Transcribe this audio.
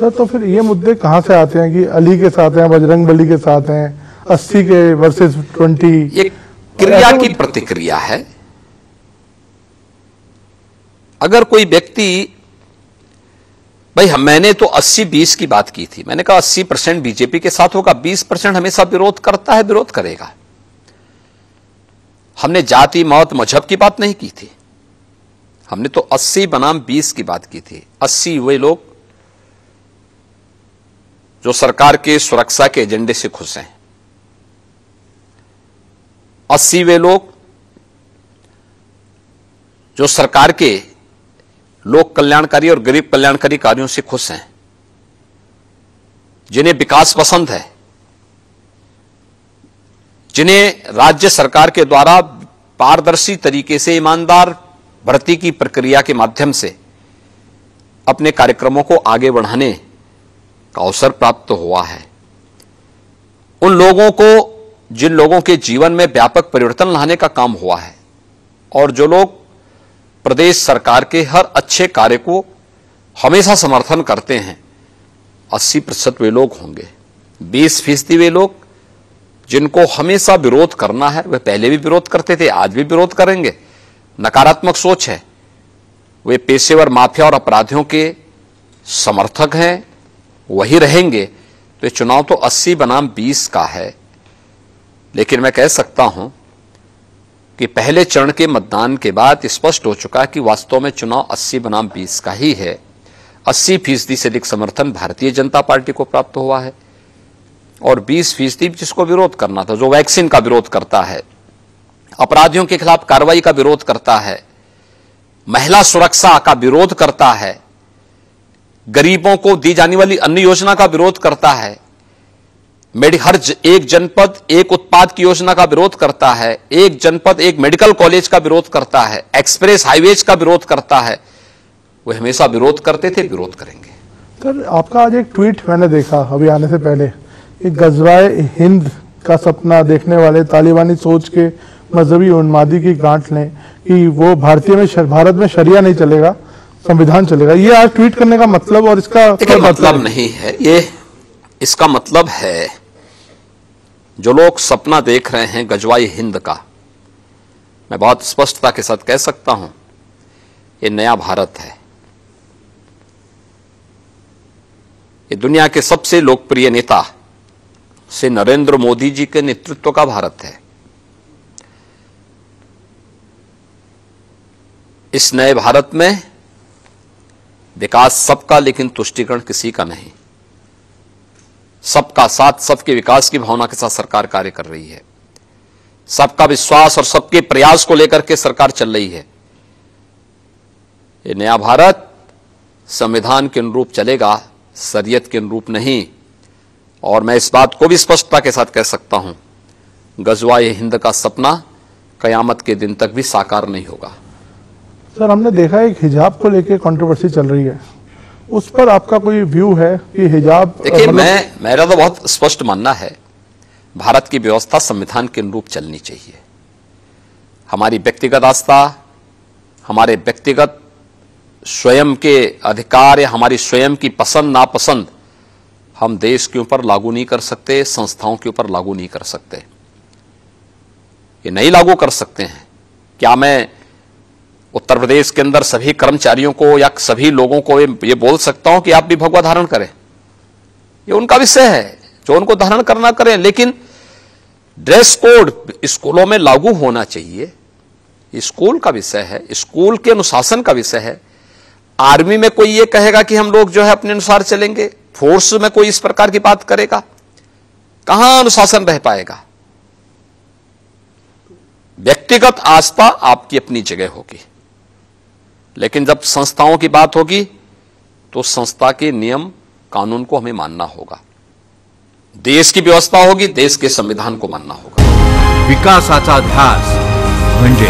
Sir तो फिर ये मुद्दे कहाँ से आते हैं कि अली के साथ हैं, बजरंगबली के साथ हैं, 80 के वर्सेस 20? ये क्रिया की प्रतिक्रिया है। अगर कोई व्यक्ति, भाई मैंने तो 80-20 की बात की थी, मैंने कहा 80% बीजेपी के साथ होगा, 20% हमेशा विरोध करता है, विरोध करेगा। हमने जाति मौत मजहब की बात नहीं की थी, हमने तो 80 बनाम 20 की बात की थी। 80 वे लोग जो सरकार के सुरक्षा के एजेंडे से खुश हैं, 80 वे लोग जो सरकार के लोक कल्याणकारी और गरीब कल्याणकारी कार्यों से खुश हैं, जिन्हें विकास पसंद है, जिन्हें राज्य सरकार के द्वारा पारदर्शी तरीके से ईमानदार भर्ती की प्रक्रिया के माध्यम से अपने कार्यक्रमों को आगे बढ़ाने का अवसर प्राप्त हुआ है। उन लोगों को, जिन लोगों के जीवन में व्यापक परिवर्तन लाने का काम हुआ है और जो लोग प्रदेश सरकार के हर अच्छे कार्य को हमेशा समर्थन करते हैं, 80% वे लोग होंगे। 20% वे लोग जिनको हमेशा विरोध करना है, वे पहले भी विरोध करते थे, आज भी विरोध करेंगे, नकारात्मक सोच है, वे पेशेवर माफिया और अपराधियों के समर्थक हैं, वही रहेंगे। तो ये चुनाव तो 80 बनाम 20 का है। लेकिन मैं कह सकता हूं कि पहले चरण के मतदान के बाद स्पष्ट हो चुका कि वास्तव में चुनाव 80 बनाम 20 का ही है। 80% से अधिक समर्थन भारतीय जनता पार्टी को प्राप्त हुआ है और 20% जिसको विरोध करना था, जो वैक्सीन का विरोध करता है, अपराधियों के खिलाफ कार्रवाई का विरोध करता है, महिला सुरक्षा का विरोध करता है, गरीबों को दी जाने वाली अन्य योजना का विरोध करता है, हर एक जनपद एक उत्पाद की योजना का विरोध करता है, एक जनपद एक मेडिकल कॉलेज का विरोध करता है, एक्सप्रेस हाईवेज का विरोध करता है, वे हमेशा विरोध करते थे, विरोध करेंगे। सर आपका आज एक ट्वीट मैंने देखा अभी आने से पहले, एक गजवाए हिंद का सपना देखने वाले तालिबानी सोच के मजहबी उन्मादी की गांठ लें कि वो भारत में शरिया नहीं चलेगा, संविधान चलेगा। ये आज ट्वीट करने का मतलब और इसका मतलब नहीं है। ये इसका मतलब है, जो लोग सपना देख रहे हैं गजवाई हिंद का, मैं बहुत स्पष्टता के साथ कह सकता हूं, ये नया भारत है। ये दुनिया के सबसे लोकप्रिय नेता से नरेंद्र मोदी जी के नेतृत्व का भारत है। इस नए भारत में विकास सबका, लेकिन तुष्टीकरण किसी का नहीं। सबका साथ, सबके विकास की भावना के साथ सरकार कार्य कर रही है। सबका विश्वास और सबके प्रयास को लेकर के सरकार चल रही है। ये नया भारत संविधान के अनुरूप चलेगा, शरीयत के अनुरूप नहीं। और मैं इस बात को भी स्पष्टता के साथ कह सकता हूं, गजवाए हिंद का सपना कयामत के दिन तक भी साकार नहीं होगा। सर हमने देखा एक हिजाब को लेकर कंट्रोवर्सी चल रही है, उस पर आपका कोई व्यू है कि हिजाब? देखिए, मेरा तो बहुत स्पष्ट मानना है, भारत की व्यवस्था संविधान के अनुरूप चलनी चाहिए। हमारी व्यक्तिगत आस्था, हमारे व्यक्तिगत स्वयं के अधिकार या हमारी स्वयं की पसंद नापसंद हम देश के ऊपर लागू नहीं कर सकते, संस्थाओं के ऊपर लागू नहीं कर सकते। ये नहीं लागू कर सकते हैं। क्या मैं उत्तर प्रदेश के अंदर सभी कर्मचारियों को या सभी लोगों को ये बोल सकता हूं कि आप भी भगवा धारण करें? ये उनका विषय है, जो उनको धारण करना करें। लेकिन ड्रेस कोड स्कूलों में लागू होना चाहिए, स्कूल का विषय है, स्कूल के अनुशासन का विषय है। आर्मी में कोई ये कहेगा कि हम लोग जो है अपने अनुसार चलेंगे, फोर्स में कोई इस प्रकार की बात करेगा? कहां अनुशासन रह पाएगा? व्यक्तिगत आस्था आपकी अपनी जगह होगी, लेकिन जब संस्थाओं की बात होगी तो संस्था के नियम कानून को हमें मानना होगा। देश की व्यवस्था होगी, देश के संविधान को मानना होगा। विकासाचा ध्यास म्हणजे